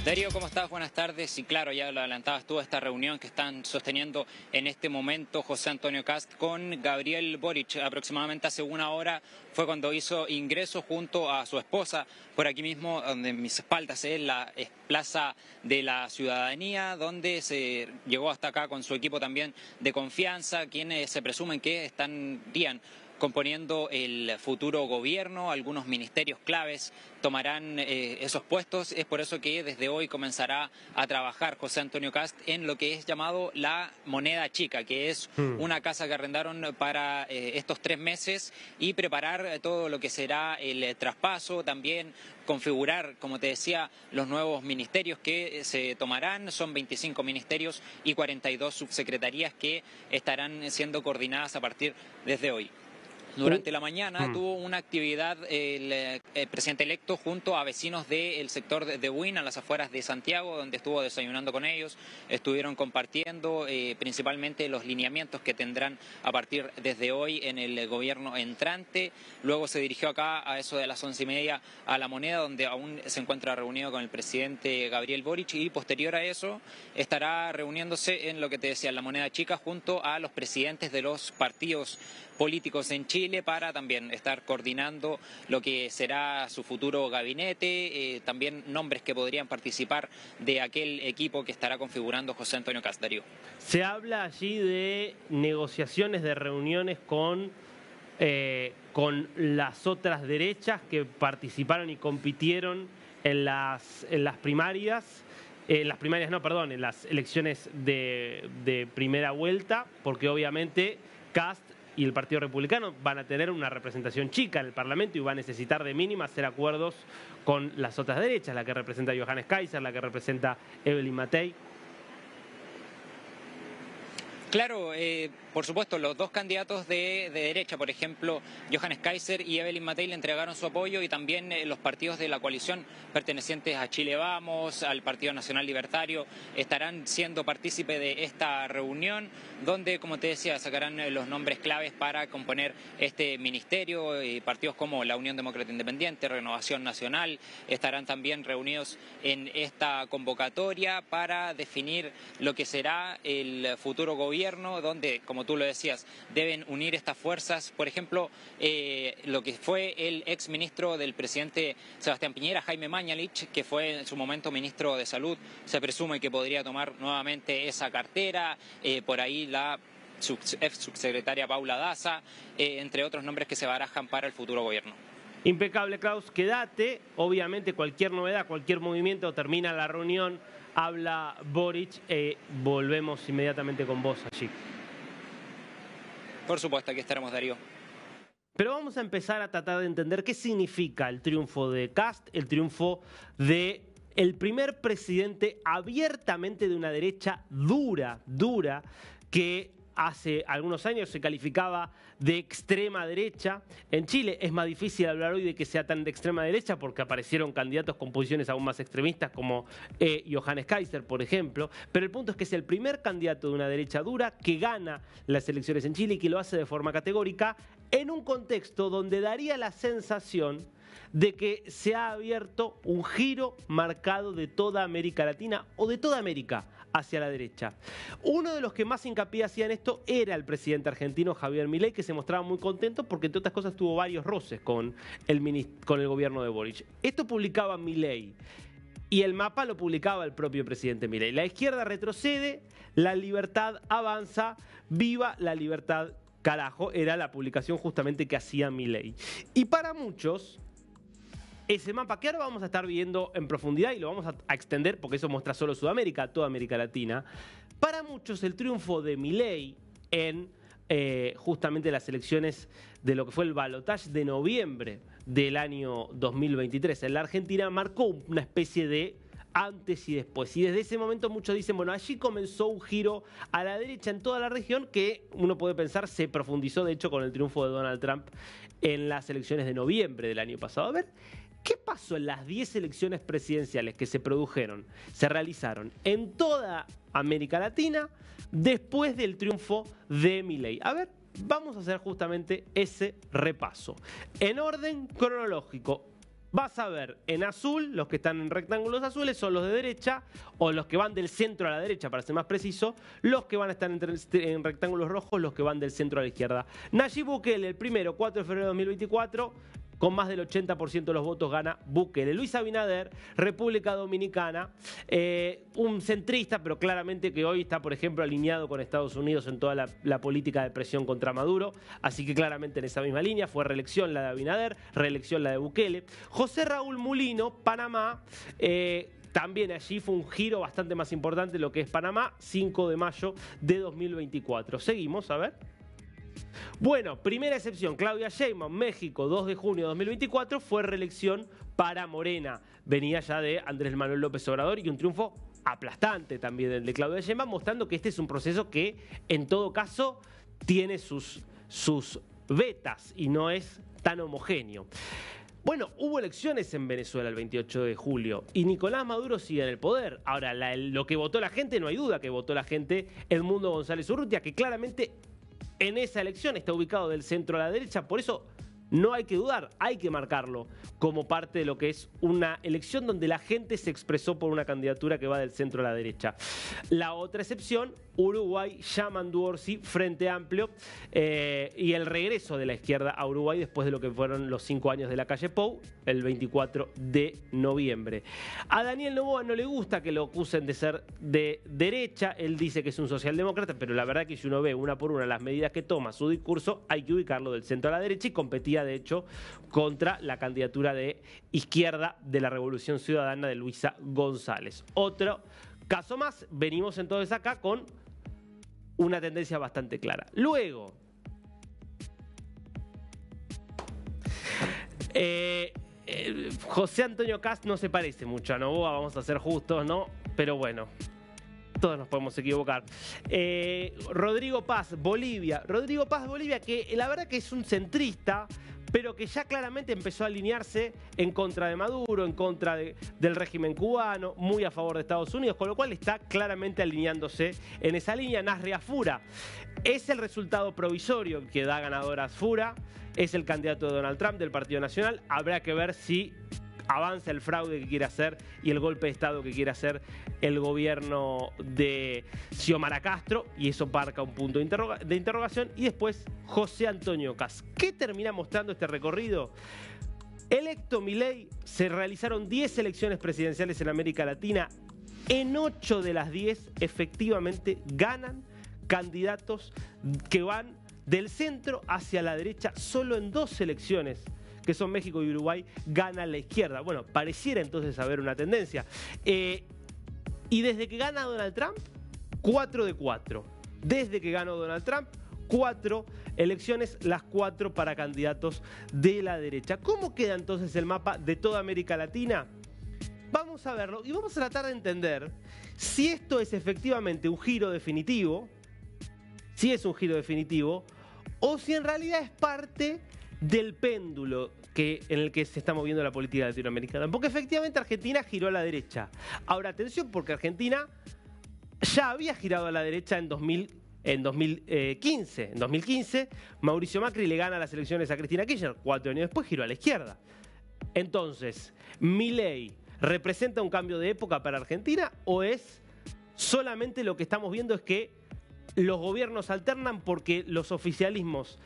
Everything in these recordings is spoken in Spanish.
Darío, ¿cómo estás? Buenas tardes. Y claro, ya lo adelantabas tú, esta reunión que están sosteniendo en este momento José Antonio Kast con Gabriel Boric. Aproximadamente hace una hora fue cuando hizo ingreso junto a su esposa, por aquí mismo, donde mis espaldas es la Plaza de la Ciudadanía, donde se llegó hasta acá con su equipo también de confianza, quienes se presumen que estarían componiendo el futuro gobierno. Algunos ministerios claves tomarán esos puestos. Es por eso que desde hoy comenzará a trabajar José Antonio Kast en lo que es llamado la moneda chica, que es una casa que arrendaron para estos 3 meses y preparar todo lo que será el traspaso, también configurar, como te decía, los nuevos ministerios que se tomarán. Son 25 ministerios y 42 subsecretarías que estarán siendo coordinadas a partir desde hoy. Durante la mañana tuvo una actividad el presidente electo junto a vecinos del sector de Buin, a las afueras de Santiago, donde estuvo desayunando con ellos. Estuvieron compartiendo principalmente los lineamientos que tendrán a partir desde hoy en el gobierno entrante. Luego se dirigió acá a eso de las 11:30 a La Moneda, donde aún se encuentra reunido con el presidente Gabriel Boric, y posterior a eso estará reuniéndose en lo que te decía, en La Moneda Chica, junto a los presidentes de los partidos políticos en Chile, para también estar coordinando lo que será su futuro gabinete, también nombres que podrían participar de aquel equipo que estará configurando José Antonio Kast. Darío. Se habla allí de negociaciones, de reuniones con las otras derechas que participaron y compitieron en las primarias. En las elecciones de primera vuelta, porque obviamente Kast y el Partido Republicano van a tener una representación chica en el Parlamento y va a necesitar de mínima hacer acuerdos con las otras derechas, la que representa Johannes Kaiser, la que representa Evelyn Matei. Claro, por supuesto, los dos candidatos de derecha, por ejemplo, Johannes Kaiser y Evelyn Matei, le entregaron su apoyo, y también los partidos de la coalición pertenecientes a Chile Vamos, al Partido Nacional Libertario, estarán siendo partícipes de esta reunión, donde, como te decía, sacarán los nombres claves para componer este ministerio. Partidos como la Unión Demócrata Independiente, Renovación Nacional, estarán también reunidos en esta convocatoria para definir lo que será el futuro gobierno, donde, como tú lo decías, deben unir estas fuerzas. Por ejemplo, lo que fue el ex ministro del presidente Sebastián Piñera, Jaime Mañalich, que fue en su momento ministro de Salud, se presume que podría tomar nuevamente esa cartera. Por ahí la ex subsecretaria Paula Daza, entre otros nombres que se barajan para el futuro gobierno. Impecable, Klaus, quédate. Obviamente cualquier novedad, cualquier movimiento, termina la reunión, habla Boric, volvemos inmediatamente con vos allí. Por supuesto, aquí estaremos, Darío. Pero vamos a empezar a tratar de entender qué significa el triunfo de Kast, el triunfo de el primer presidente abiertamente de una derecha dura, que hace algunos años se calificaba de extrema derecha. En Chile es más difícil hablar hoy de que sea tan de extrema derecha, porque aparecieron candidatos con posiciones aún más extremistas como Johannes Kaiser, por ejemplo. Pero el punto es que es el primer candidato de una derecha dura que gana las elecciones en Chile y que lo hace de forma categórica en un contexto donde daría la sensación de que se ha abierto un giro marcado de toda América Latina o de toda América hacia la derecha. Uno de los que más hincapié hacía en esto era el presidente argentino Javier Milei, que se mostraba muy contento porque, entre otras cosas, tuvo varios roces con el gobierno de Boric. Esto publicaba Milei y el mapa lo publicaba el propio presidente Milei. La izquierda retrocede, la libertad avanza, viva la libertad, carajo, era la publicación justamente que hacía Milei. Y para muchos, ese mapa que ahora vamos a estar viendo en profundidad y lo vamos a extender porque eso muestra solo Sudamérica, toda América Latina. Para muchos el triunfo de Milei en justamente las elecciones de lo que fue el balotaje de noviembre del año 2023 en la Argentina marcó una especie de antes y después. Y desde ese momento muchos dicen, bueno, allí comenzó un giro a la derecha en toda la región que uno puede pensar se profundizó de hecho con el triunfo de Donald Trump en las elecciones de noviembre del año pasado. A ver, ¿qué pasó en las 10 elecciones presidenciales que se realizaron en toda América Latina después del triunfo de Milei? A ver, vamos a hacer justamente ese repaso. En orden cronológico, vas a ver en azul, los que están en rectángulos azules son los de derecha, o los que van del centro a la derecha, para ser más preciso, los que van a estar en rectángulos rojos, los que van del centro a la izquierda. Nayib Bukele, el primero, 4 de febrero de 2024, con más del 80% de los votos gana Bukele. Luis Abinader, República Dominicana, un centrista, pero claramente que hoy está, por ejemplo, alineado con Estados Unidos en toda la política de presión contra Maduro, así que claramente en esa misma línea. Fue reelección la de Abinader, reelección la de Bukele. José Raúl Mulino, Panamá, también allí fue un giro bastante más importante lo que es Panamá, 5 de mayo de 2024. Seguimos, a ver. Bueno, primera excepción, Claudia Sheinbaum, México, 2 de junio de 2024, fue reelección para Morena. Venía ya de Andrés Manuel López Obrador y un triunfo aplastante también el de Claudia Sheinbaum, mostrando que este es un proceso que en todo caso tiene sus vetas y no es tan homogéneo. Bueno, hubo elecciones en Venezuela el 28 de julio y Nicolás Maduro sigue en el poder. Ahora, lo que votó la gente, no hay duda que votó la gente, Edmundo González Urrutia, que claramente en esa elección está ubicado del centro a la derecha, por eso no hay que dudar, hay que marcarlo como parte de lo que es una elección donde la gente se expresó por una candidatura que va del centro a la derecha. La otra excepción, Uruguay, Yamandu Orsi, Frente Amplio, y el regreso de la izquierda a Uruguay después de lo que fueron los 5 años de la calle Pou, el 24 de noviembre. A Daniel Noboa no le gusta que lo acusen de ser de derecha, él dice que es un socialdemócrata, pero la verdad que si uno ve una por una las medidas que toma su discurso, hay que ubicarlo del centro a la derecha y competía de hecho contra la candidatura de izquierda de la Revolución Ciudadana de Luisa González. Otro caso más, venimos entonces acá con una tendencia bastante clara. Luego, José Antonio Kast no se parece mucho a Noboa, vamos a ser justos, ¿no? Pero bueno, todos nos podemos equivocar. Rodrigo Paz, Bolivia. Rodrigo Paz, Bolivia, que la verdad que es un centrista, pero que ya claramente empezó a alinearse en contra de Maduro, en contra del régimen cubano, muy a favor de Estados Unidos, con lo cual está claramente alineándose en esa línea. Nasria Fura es el resultado provisorio que da ganadora Fura, es el candidato de Donald Trump del Partido Nacional. Habrá que ver si avanza el fraude que quiere hacer y el golpe de Estado que quiere hacer el gobierno de Xiomara Castro, y eso marca un punto de interrogación. Y después José Antonio Kast. ¿Qué termina mostrando este recorrido? Electo Milei, se realizaron 10 elecciones presidenciales en América Latina. En 8 de las 10 efectivamente ganan candidatos que van del centro hacia la derecha. Solo en 2 elecciones, que son México y Uruguay, gana la izquierda. Bueno, pareciera entonces haber una tendencia. Y desde que gana Donald Trump, 4 de 4. Desde que ganó Donald Trump, 4 elecciones, las 4 para candidatos de la derecha. ¿Cómo queda entonces el mapa de toda América Latina? Vamos a verlo y vamos a tratar de entender si esto es efectivamente un giro definitivo, si es un giro definitivo, o si en realidad es parte del péndulo en el que se está moviendo la política latinoamericana. Porque efectivamente Argentina giró a la derecha. Ahora, atención, porque Argentina ya había girado a la derecha en 2015. En 2015, Mauricio Macri le gana las elecciones a Cristina Kirchner. 4 años después giró a la izquierda. Entonces, ¿Milei representa un cambio de época para Argentina o es solamente lo que estamos viendo es que los gobiernos alternan porque los oficialismos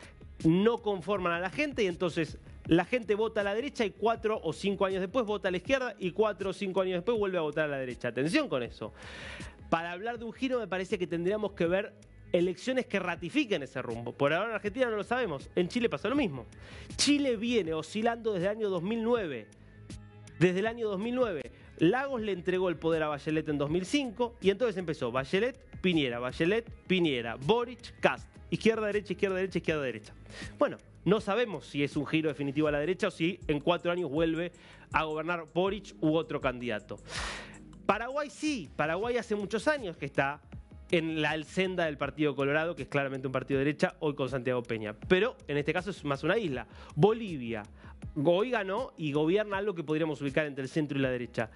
no conforman a la gente y entonces la gente vota a la derecha y 4 o 5 años después vota a la izquierda y 4 o 5 años después vuelve a votar a la derecha? Atención con eso. Para hablar de un giro me parece que tendríamos que ver elecciones que ratifiquen ese rumbo. Por ahora en Argentina no lo sabemos. En Chile pasa lo mismo. Chile viene oscilando desde el año 2009. Desde el año 2009. Lagos le entregó el poder a Bachelet en 2005 y entonces empezó Bachelet, Piñera, Boric, Kast. Izquierda, derecha, izquierda, derecha, izquierda, derecha. Bueno, no sabemos si es un giro definitivo a la derecha o si en 4 años vuelve a gobernar Boric u otro candidato. Paraguay sí, Paraguay hace muchos años que está en la senda del Partido Colorado, que es claramente un partido de derecha, hoy con Santiago Peña. Pero en este caso es más una isla. Bolivia hoy ganó y gobierna algo que podríamos ubicar entre el centro y la derecha.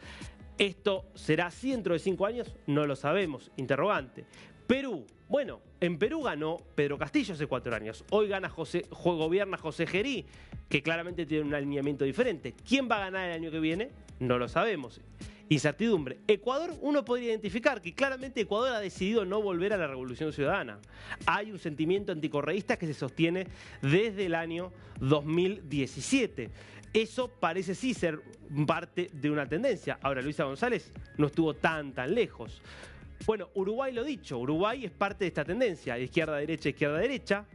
¿Esto será así dentro de 5 años? No lo sabemos, interrogante. Perú. Bueno, en Perú ganó Pedro Castillo hace 4 años. Hoy gobierna José Gerí, que claramente tiene un alineamiento diferente. ¿Quién va a ganar el año que viene? No lo sabemos. Incertidumbre. Ecuador, uno podría identificar que claramente Ecuador ha decidido no volver a la revolución ciudadana. Hay un sentimiento anticorreísta que se sostiene desde el año 2017. Eso parece sí ser parte de una tendencia. Ahora, Luisa González no estuvo tan lejos. Bueno, Uruguay lo dicho, Uruguay es parte de esta tendencia, izquierda-derecha, izquierda-derecha.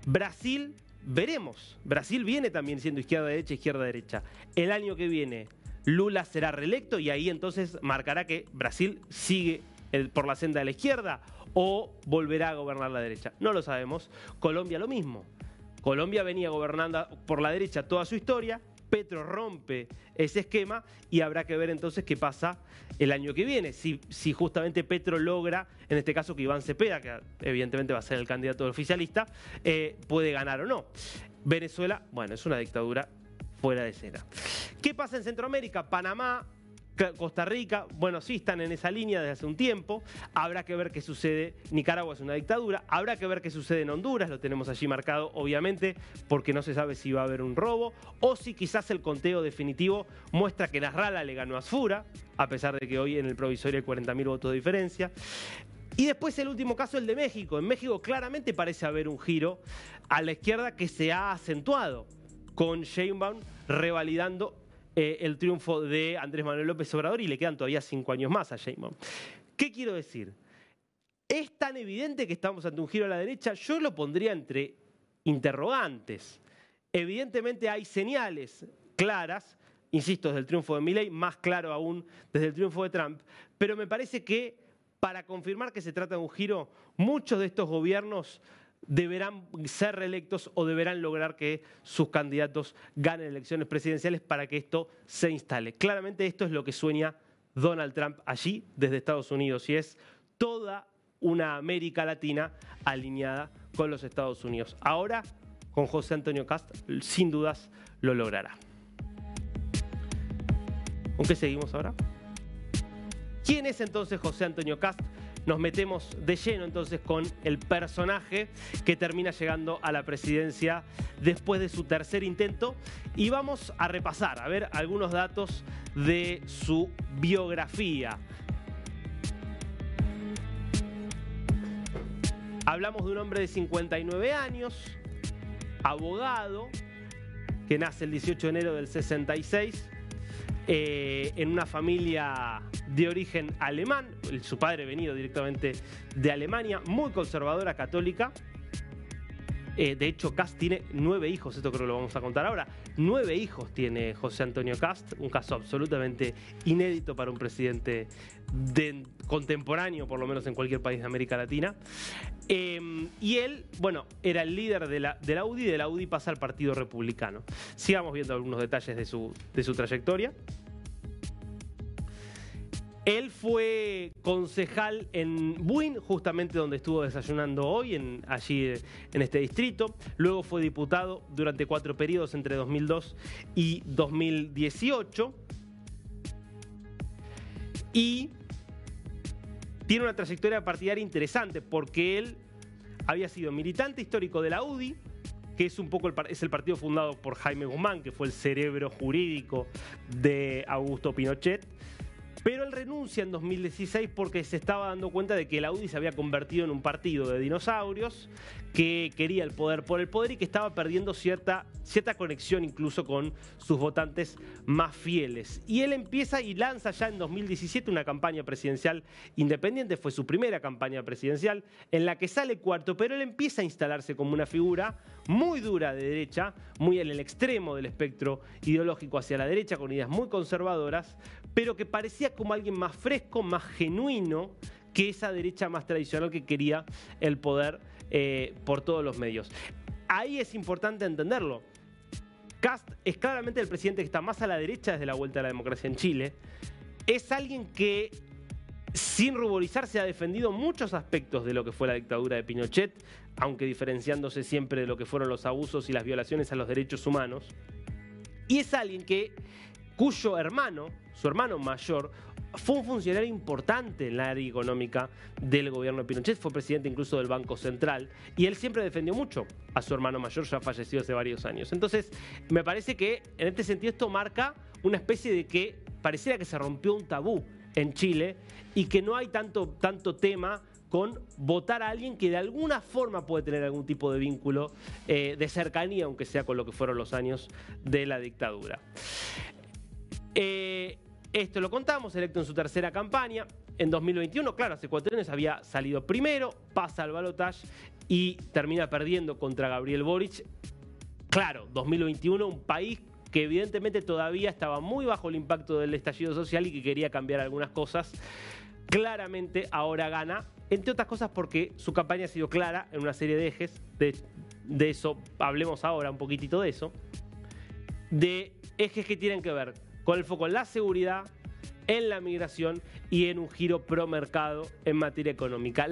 Brasil, veremos. Brasil viene también siendo izquierda-derecha, izquierda-derecha. El año que viene Lula será reelecto y ahí entonces marcará que Brasil sigue por la senda de la izquierda o volverá a gobernar la derecha. No lo sabemos. Colombia lo mismo. Colombia venía gobernando por la derecha toda su historia. Petro rompe ese esquema y habrá que ver entonces qué pasa el año que viene. Si justamente Petro logra, en este caso que Iván Cepeda, que evidentemente va a ser el candidato oficialista, puede ganar o no. Venezuela, bueno, es una dictadura fuera de escena. ¿Qué pasa en Centroamérica? Panamá, Costa Rica, bueno, sí están en esa línea desde hace un tiempo. Habrá que ver qué sucede. Nicaragua es una dictadura. Habrá que ver qué sucede en Honduras. Lo tenemos allí marcado, obviamente, porque no se sabe si va a haber un robo o si quizás el conteo definitivo muestra que Nasrallah le ganó a Asfura, a pesar de que hoy en el provisorio hay 40.000 votos de diferencia. Y después el último caso, el de México. En México claramente parece haber un giro a la izquierda que se ha acentuado, con Sheinbaum revalidando el triunfo de Andrés Manuel López Obrador y le quedan todavía 5 años más a Sheinbaum. ¿Qué quiero decir? ¿Es tan evidente que estamos ante un giro a la derecha? Yo lo pondría entre interrogantes. Evidentemente hay señales claras, insisto, desde el triunfo de Milei, más claro aún desde el triunfo de Trump, pero me parece que para confirmar que se trata de un giro, muchos de estos gobiernos deberán ser reelectos o deberán lograr que sus candidatos ganen elecciones presidenciales para que esto se instale. Claramente esto es lo que sueña Donald Trump allí desde Estados Unidos y es toda una América Latina alineada con los Estados Unidos. Ahora, con José Antonio Kast, sin dudas lo logrará. ¿Con qué seguimos ahora? ¿Quién es entonces José Antonio Kast? Nos metemos de lleno entonces con el personaje que termina llegando a la presidencia después de su tercer intento y vamos a repasar, a ver algunos datos de su biografía. Hablamos de un hombre de 59 años, abogado, que nace el 18 de enero del 66, en una familia de origen alemán, su padre venido directamente de Alemania, muy conservadora, católica. De hecho, Kast tiene 9 hijos, esto creo que lo vamos a contar ahora. 9 hijos tiene José Antonio Kast, un caso absolutamente inédito para un presidente contemporáneo, por lo menos en cualquier país de América Latina. Y él, bueno, era el líder de la UDI, y de la UDI pasa al Partido Republicano. Sigamos viendo algunos detalles de su trayectoria. Él fue concejal en Buin, justamente donde estuvo desayunando hoy, allí en este distrito. Luego fue diputado durante 4 periodos entre 2002 y 2018. Y tiene una trayectoria partidaria interesante porque él había sido militante histórico de la UDI, que es un poco es el partido fundado por Jaime Guzmán, que fue el cerebro jurídico de Augusto Pinochet. Pero él renuncia en 2016 porque se estaba dando cuenta de que la UDI se había convertido en un partido de dinosaurios que quería el poder por el poder y que estaba perdiendo cierta conexión incluso con sus votantes más fieles. Y él empieza y lanza ya en 2017 una campaña presidencial independiente, fue su primera campaña presidencial, en la que sale cuarto, pero él empieza a instalarse como una figura muy dura de derecha, muy en el extremo del espectro ideológico hacia la derecha, con ideas muy conservadoras, pero que parecía como alguien más fresco, más genuino que esa derecha más tradicional que quería el poder por todos los medios. Ahí es importante entenderlo. Kast es claramente el presidente que está más a la derecha desde la vuelta a la democracia en Chile. Es alguien que, sin ruborizarse, ha defendido muchos aspectos de lo que fue la dictadura de Pinochet, aunque diferenciándose siempre de lo que fueron los abusos y las violaciones a los derechos humanos. Y es alguien cuyo hermano, su hermano mayor, fue un funcionario importante en la área económica del gobierno de Pinochet, fue presidente incluso del Banco Central, y él siempre defendió mucho a su hermano mayor, ya fallecido hace varios años. Entonces, me parece que en este sentido esto marca una especie de que pareciera que se rompió un tabú en Chile y que no hay tanto tema con votar a alguien que de alguna forma puede tener algún tipo de vínculo de cercanía, aunque sea con lo que fueron los años de la dictadura. Esto lo contamos, electo en su tercera campaña. En 2021, claro, hace 4 años había salido primero, pasa al balotaje y termina perdiendo contra Gabriel Boric. Claro, 2021, un país que evidentemente todavía estaba muy bajo el impacto del estallido social y que quería cambiar algunas cosas. Claramente ahora gana, entre otras cosas porque su campaña ha sido clara en una serie de ejes, de eso hablemos ahora un poquitito de eso, de ejes que tienen que ver con el foco en la seguridad, en la migración y en un giro pro mercado en materia económica.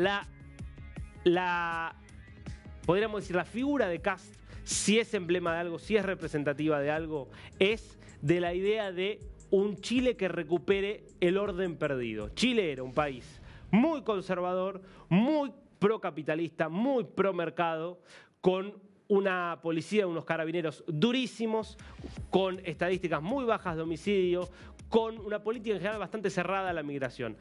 Podríamos decir, la figura de Kast, si es emblema de algo, si es representativa de algo, es de la idea de un Chile que recupere el orden perdido. Chile era un país muy conservador, muy procapitalista, muy pro mercado, con una policía, unos carabineros durísimos, con estadísticas muy bajas de homicidio, con una política en general bastante cerrada a la migración.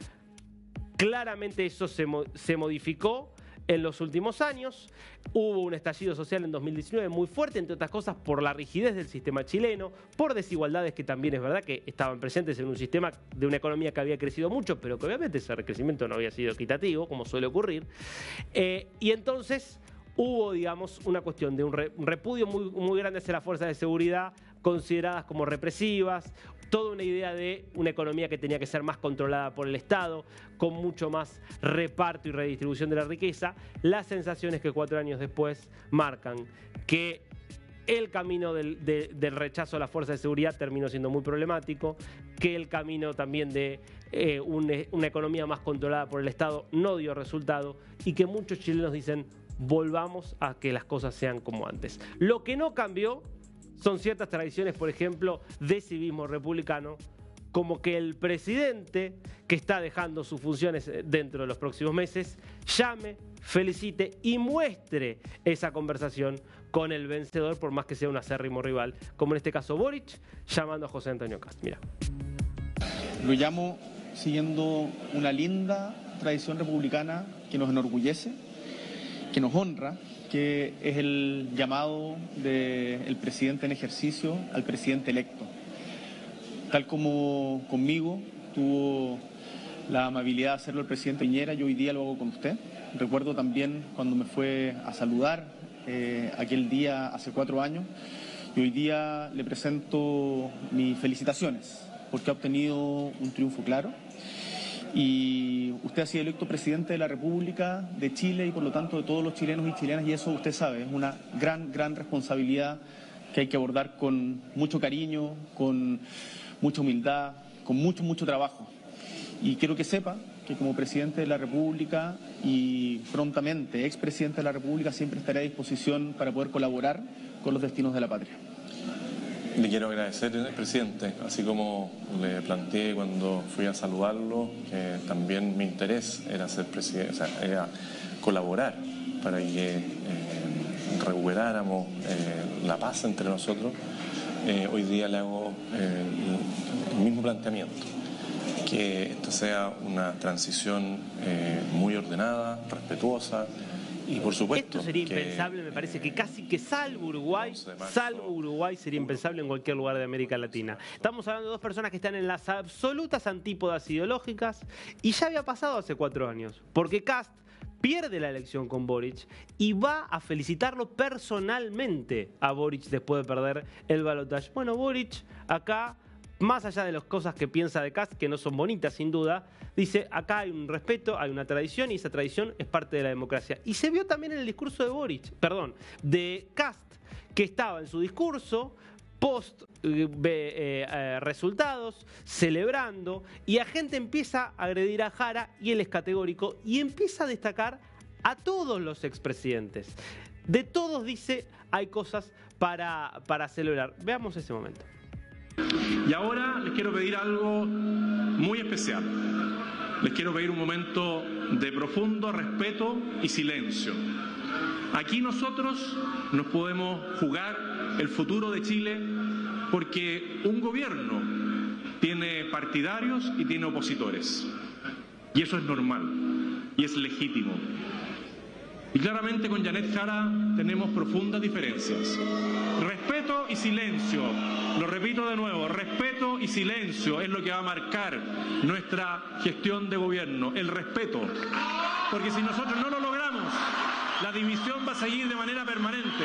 Claramente eso se modificó en los últimos años. Hubo un estallido social en 2019 muy fuerte, entre otras cosas por la rigidez del sistema chileno, por desigualdades que también es verdad que estaban presentes en un sistema de una economía que había crecido mucho, pero que obviamente ese crecimiento no había sido equitativo, como suele ocurrir. Y entonces hubo, digamos, una cuestión de un repudio muy grande hacia las fuerzas de seguridad, consideradas como represivas, toda una idea de una economía que tenía que ser más controlada por el Estado, con mucho más reparto y redistribución de la riqueza. Las sensaciones que 4 años después marcan que el camino del rechazo a las fuerzas de seguridad terminó siendo muy problemático, que el camino también de una economía más controlada por el Estado no dio resultado y que muchos chilenos dicen volvamos a que las cosas sean como antes. Lo que no cambió son ciertas tradiciones, por ejemplo, de civismo republicano, como que el presidente, que está dejando sus funciones dentro de los próximos meses, llame, felicite y muestre esa conversación con el vencedor, por más que sea un acérrimo rival, como en este caso Boric, llamando a José Antonio Kast. Mira. Lo llamo siguiendo una linda tradición republicana que nos enorgullece, que nos honra, que es el llamado del presidente en ejercicio al presidente electo. Tal como conmigo tuvo la amabilidad de hacerlo el presidente Piñera, yo hoy día lo hago con usted. Recuerdo también cuando me fue a saludar aquel día hace 4 años, y hoy día le presento mis felicitaciones porque ha obtenido un triunfo claro. Y usted ha sido electo presidente de la República de Chile y por lo tanto de todos los chilenos y chilenas, y eso usted sabe, es una gran responsabilidad que hay que abordar con mucho cariño, con mucha humildad, con mucho trabajo. Y quiero que sepa que como presidente de la República y prontamente expresidente de la República siempre estaré a disposición para poder colaborar con los destinos de la patria. Le quiero agradecer, presidente, así como le planteé cuando fui a saludarlo, que también mi interés era ser presidente, o sea, era colaborar para que recuperáramos la paz entre nosotros. Hoy día le hago el mismo planteamiento, que esto sea una transición muy ordenada, respetuosa. Y por supuesto, esto sería impensable, me parece que casi que salvo Uruguay sería impensable en cualquier lugar de América Latina. Estamos hablando de 2 personas que están en las absolutas antípodas ideológicas y ya había pasado hace 4 años, porque Kast pierde la elección con Boric y va a felicitarlo personalmente a Boric después de perder el balotaje. Bueno, Boric acá, más allá de las cosas que piensa de Kast, que no son bonitas sin duda, dice, acá hay un respeto, hay una tradición y esa tradición es parte de la democracia. Y se vio también en el discurso de Kast, que estaba en su discurso post resultados, celebrando, y la gente empieza a agredir a Jara y él es categórico y empieza a destacar a todos los expresidentes. De todos dice, hay cosas para celebrar. Veamos ese momento. Y ahora les quiero pedir algo muy especial. Les quiero pedir un momento de profundo respeto y silencio. Aquí nosotros nos podemos jugar el futuro de Chile porque un gobierno tiene partidarios y tiene opositores. Y eso es normal y es legítimo. Y claramente con Janet Jara tenemos profundas diferencias. Respeto y silencio, lo repito de nuevo, respeto y silencio es lo que va a marcar nuestra gestión de gobierno, el respeto. Porque si nosotros no lo logramos, la división va a seguir de manera permanente.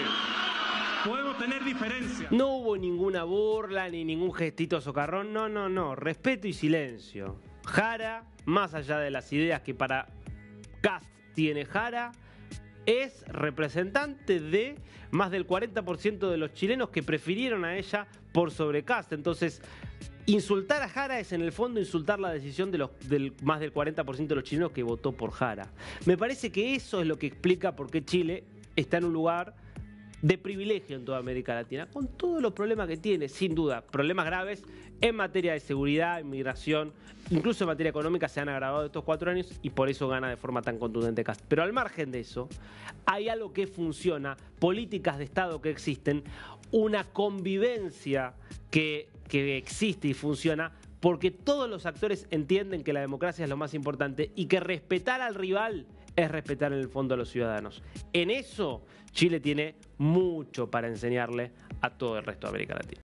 Podemos tener diferencias. No hubo ninguna burla ni ningún gestito socarrón, no, respeto y silencio. Jara, más allá de las ideas que para Kast tiene Jara, es representante de más del 40% de los chilenos que prefirieron a ella por sobre Kast. Entonces, insultar a Jara es en el fondo insultar la decisión del más del 40% de los chilenos que votó por Jara. Me parece que eso es lo que explica por qué Chile está en un lugar de privilegio en toda América Latina, con todos los problemas que tiene, sin duda, problemas graves en materia de seguridad, inmigración, incluso en materia económica se han agravado estos 4 años y por eso gana de forma tan contundente Kast. Pero al margen de eso, hay algo que funciona, políticas de Estado que existen, una convivencia que existe y funciona, porque todos los actores entienden que la democracia es lo más importante y que respetar al rival es respetar en el fondo a los ciudadanos. En eso, Chile tiene mucho para enseñarle a todo el resto de América Latina.